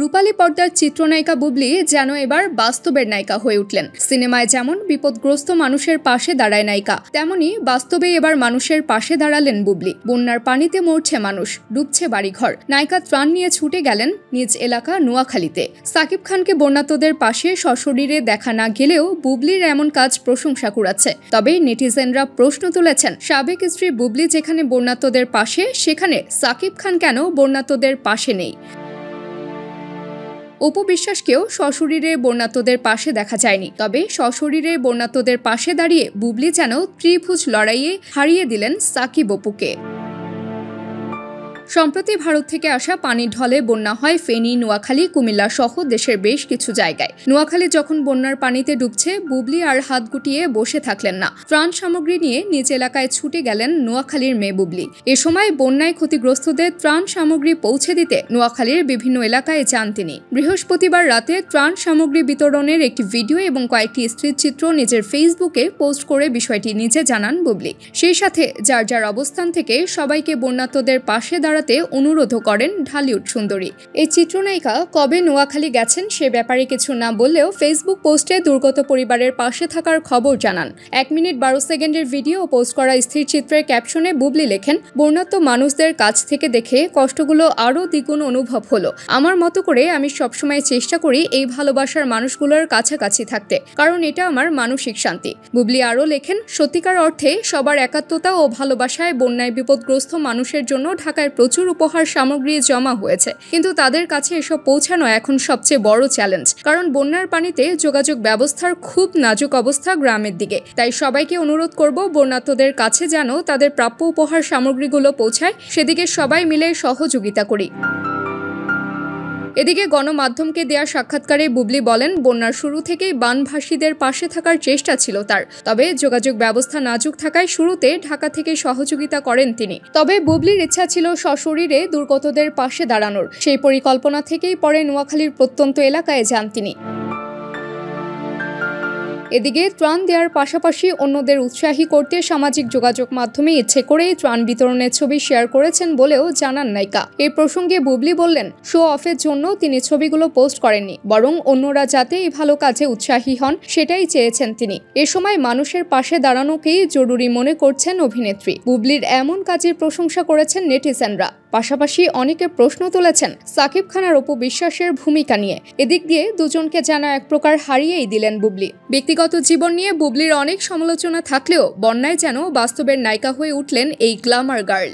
রূপালী পর্দার চিত্রনায়িকা বুবলি যেন এবার বাস্তবের নায়িকা হয়ে উঠলেন। সিনেমায় যেমন বিপদগ্রস্ত মানুষের পাশে দাঁড়ায় নায়িকা, তেমনি বাস্তবে এবার মানুষের পাশে দাঁড়ালেন বুবলি। বন্যার পানিতে মরছে মানুষ, ডুবছে বাড়িঘর। নায়িকা ত্রাণ নিয়ে ছুটে গেলেন নিজ এলাকা নোয়াখালীতে। সাকিব খানকে বন্যার্তদের পাশে সশরীরে দেখা না গেলেও বুবলির এমন কাজ প্রশংসা কুড়াচ্ছে। তবে নেটিজেনরা প্রশ্ন তুলেছেন, সাবেক স্ত্রী বুবলি যেখানে বন্যার্তদের পাশে, সেখানে সাকিব খান কেন বন্যার্তদের পাশে নেই? অপু বিশ্বাসকেও সশরীরে বন্যার্তদের পাশে দেখা যায়নি। তবে সশরীরে বন্যার্তদের পাশে দাঁড়িয়ে বুবলি যেন ত্রিভুজ লড়াইয়ে হারিয়ে দিলেন সাকিব অপুকে। সম্প্রতি ভারত থেকে আসা পানির ঢলে বন্যা হয় ফেনী, নোয়াখালী, কুমিল্লা সহ দেশের বেশ কিছু জায়গায়। নোয়াখালী যখন বন্যার পানিতে ডুবছে, বুবলি আর হাত গুটিয়ে বসে থাকলেন না। ত্রাণ সামগ্রী নিয়ে নিজ এলাকায় ছুটে গেলেন নোয়াখালীর মেয়ে বুবলি। এ সময় বন্যায় ক্ষতিগ্রস্তদের ত্রাণ সামগ্রী পৌঁছে দিতে নোয়াখালীর বিভিন্ন এলাকায় যান তিনি। বৃহস্পতিবার রাতে ত্রাণ সামগ্রী বিতরণের একটি ভিডিও এবং কয়েকটি স্থিরচিত্র নিজের ফেসবুকে পোস্ট করে বিষয়টি নিজে জানান বুবলি। সেই সাথে যার যার অবস্থান থেকে সবাইকে বন্যার্তদের পাশে দাঁড়াতে অনুরোধ করেন ঢালিউড সুন্দরী। এই চিত্রনায়িকা কবে নোয়াখালী গেছেন সে ব্যাপারে কিছু না বললেও ফেসবুক পোস্টে দুর্গত পরিবারের পাশে থাকার খবর জানান। 1 মিনিট 12 সেকেন্ডের ভিডিও পোস্ট করা স্থিরচিত্রের ক্যাপশনে বুবলি লেখেন, বন্যার্ত মানুষদের কাছ থেকে দেখে কষ্টগুলো আরও দ্বিগুণ অনুভব হলো। আমার মতো করে আমি সবসময় চেষ্টা করি এই ভালোবাসার মানুষগুলোর কাছাকাছি থাকতে, কারণ এটা আমার মানসিক শান্তি। বুবলি আরও লেখেন, সত্যিকার অর্থে সবার একাত্মতা ও ভালোবাসায় বন্যায় বিপদগ্রস্ত মানুষের জন্য ঢাকায় প্রচুর উপহার সামগ্রী জমা হয়েছে, কিন্তু তাদের কাছে এসব পৌঁছানো এখন সবচেয়ে বড় চ্যালেঞ্জ। কারণ বন্যার পানিতে যোগাযোগ ব্যবস্থার খুব নাজুক অবস্থা গ্রামের দিকে। তাই সবাইকে অনুরোধ করব, বন্যার্তদের কাছে যেন তাদের প্রাপ্য উপহার সামগ্রীগুলো পৌঁছায়, সেদিকে সবাই মিলে সহযোগিতা করি। এদিকে গণমাধ্যমকে দেয়া সাক্ষাৎকারে বুবলি বলেন, বন্যার শুরু থেকেই বানভাসীদের পাশে থাকার চেষ্টা ছিল তার। তবে যোগাযোগ ব্যবস্থা নাজুক থাকায় শুরুতে ঢাকা থেকে সহযোগিতা করেন তিনি। তবে বুবলির ইচ্ছা ছিল সশরীরে দুর্গতদের পাশে দাঁড়ানোর। সেই পরিকল্পনা থেকেই পরে নোয়াখালীর প্রত্যন্ত এলাকায় যান তিনি। এদিকে ত্রাণ দেওয়ার পাশাপাশি অন্যদের উৎসাহী করতে সামাজিক যোগাযোগ মাধ্যমে ইচ্ছে করেই ত্রাণ বিতরণের ছবি শেয়ার করেছেন বলেও জানান নায়িকা। এই প্রসঙ্গে বুবলি বললেন, শো অফের জন্য তিনি ছবিগুলো পোস্ট করেননি, বরং অন্যরা যাতে এই ভালো কাজে উৎসাহী হন সেটাই চেয়েছেন তিনি। এ সময় মানুষের পাশে দাঁড়ানোকেই জরুরি মনে করছেন অভিনেত্রী। বুবলির এমন কাজের প্রশংসা করেছেন নেটিজেনরা। পাশাপাশি অনেকে প্রশ্ন তুলেছেন সাকিব খান আর অপু বিশ্বাসের ভূমিকা নিয়ে। এদিক দিয়ে দুজনকে যেন এক প্রকার হারিয়েই দিলেন বুবলি। ব্যক্তিগত জীবন নিয়ে বুবলির অনেক সমালোচনা থাকলেও বন্যায় যেন বাস্তবের নায়িকা হয়ে উঠলেন এই গ্ল্যামার গার্ল।